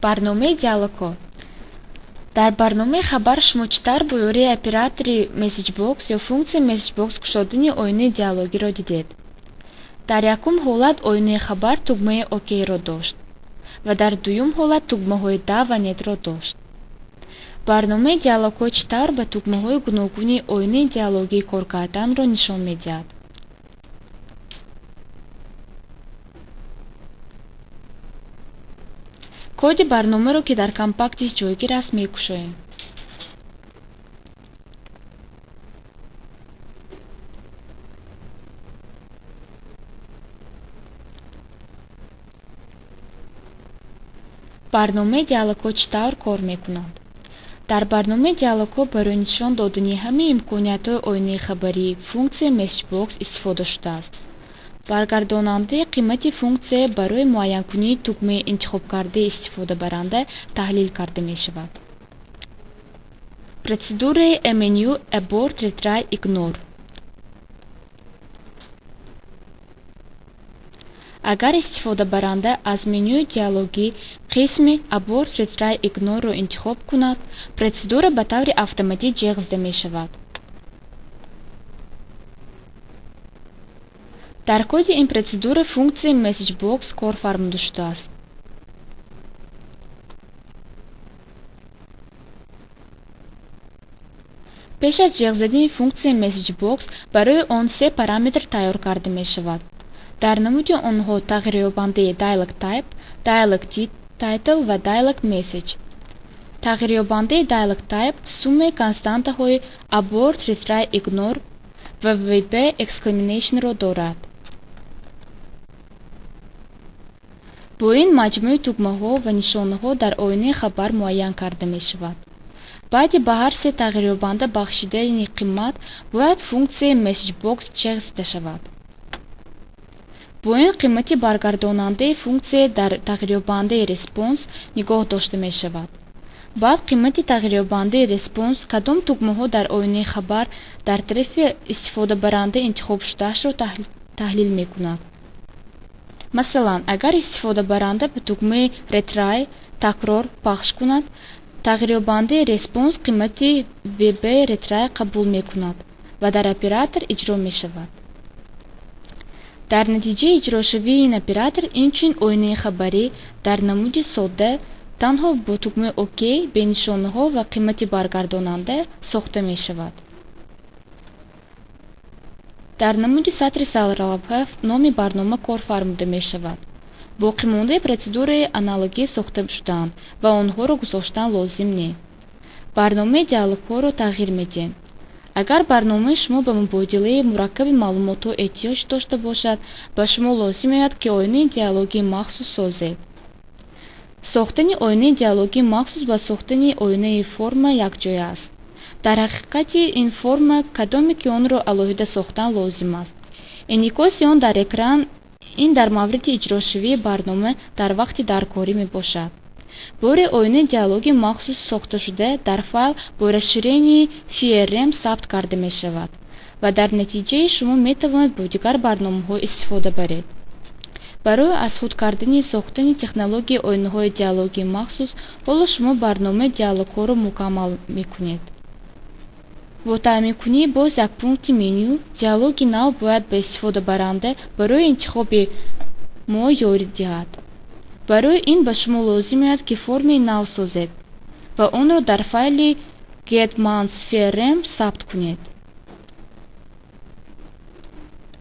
барномаи диалогҳо. дар барномаи хабар шумо чӣ тавр бо ёрии оператори месеҷбокс ё функсияи месеҷбокс кушодани оинаи диалогиро дидед? дар якум ҳолат оинаи хабар тугмаи окейро дошт ва дар дуюм ҳолат тугмаҳои да ва нетро дошт. барномаи диалогҳо чӣ тавр ба тугмаҳои гуногуни оинаи диалогии кор карданро нишон медиҳад? коди барномаро ки дар компактис ҷойгир аст мекушоем. барномаи диалогҳо чӣ тавр кор мекунанд? дар барномаи диалогҳо барои нишон додани ҳамаи имкониятҳои оинаи хабарӣ функсияи месеҷбокс истифода шудааст. баргардонандаи қимати функсия барои муайянкунии тугмаи интихобкардаи истифодабаранда таҳлил карда мешавад. процедураи menu abort retry ignore. агар истифодабаранда аз менюи диалогӣ қисми abort retry ignore-ро интихоб кунад, процедура ба таври автоматӣ ҷеғзида мешавад. дар коди ин процедура функсияи месеҷбокс кор фармуда шудааст. пеш аз ҷеғзидани функсияи месеҷбокс барои он се параметр тайёр карда мешавад. дар намуди онҳо тағйирёбандаи dialog type, dialog title ва dialog message. тағйирёбандаи dialog type суммаи константаҳои abort retry ignore ва vb exclamation-ро дорад. бо ин маҷмӯи тугмаҳо ва нишонаҳо дар оинаи хабар муайян карда мешавад. баъди ба ҳар се тағйирёбанда бахшидани қимат бояд функсияи месеҷбокс ҷеғзида шавад. бо ин қимати баргардонандаи функсия дар тағйирёбандаи response нигоҳ дошта мешавад. баъд қимати тағйирёбандаи response кадом тугмаҳо дар оинаи хабар дар тарафи истифодабаранда интихобшудаашро таҳлил мекунад. масалан, агар истифодабаранда ба тугмаи retry такрор пахш кунад, тағйирёбандаи response қимати vb retry қабул мекунад ва дар оператор иҷро мешавад. дар натиҷаи иҷрошавии ин оператор инчунин оинаи хабарӣ дар намуди содда танҳо бо тугмаи ок бе нишонаҳо ва қимати баргардонанда сохта мешавад. дар намуди сатри сарлавҳа номи барнома кор фармуда мешавад. боқимондаи процедураи аналогӣ сохта шудаанд ва онҳоро гузоштан лозим не. барномаи диалогҳоро тағйир медиҳем. агар барномаи шумо ба мубодилаи мураккаби маълумотҳо эҳтиёҷ дошта бошад, ба шумо лозим меояд ки оинаи диалогии махсус созед. сохтани оинаи диалогии махсус ба сохтани оинаи форма якҷоя аст. дар ҳақиқати ин форма кадоме ки онро алоҳида сохтан лозим аст. инъикоси он дар экран ин дар мавриди иҷрошавии барнома дар вақти даркорӣ мебошад. бори оинаи диалогии махсус сохташуда дар файл бо расширении frm сабт карда мешавад ва дар натиҷаи шумо метавонед бо дигар барномаҳо истифода баред. барои аз худ кардани сохтани технологияи оинаҳои диалогии махсус, ҳоло шумо барномаи диалогҳоро мукаммал мекунед. бо таъминкунии боз як пункти меню, диалоги нав бояд ба истифодабаранда барои интихоби мо ёрӣ диҳад. барои ин ба шумо лозим меояд ки формаи нав созед ва онро дар файли getMan's frm сабт кунед.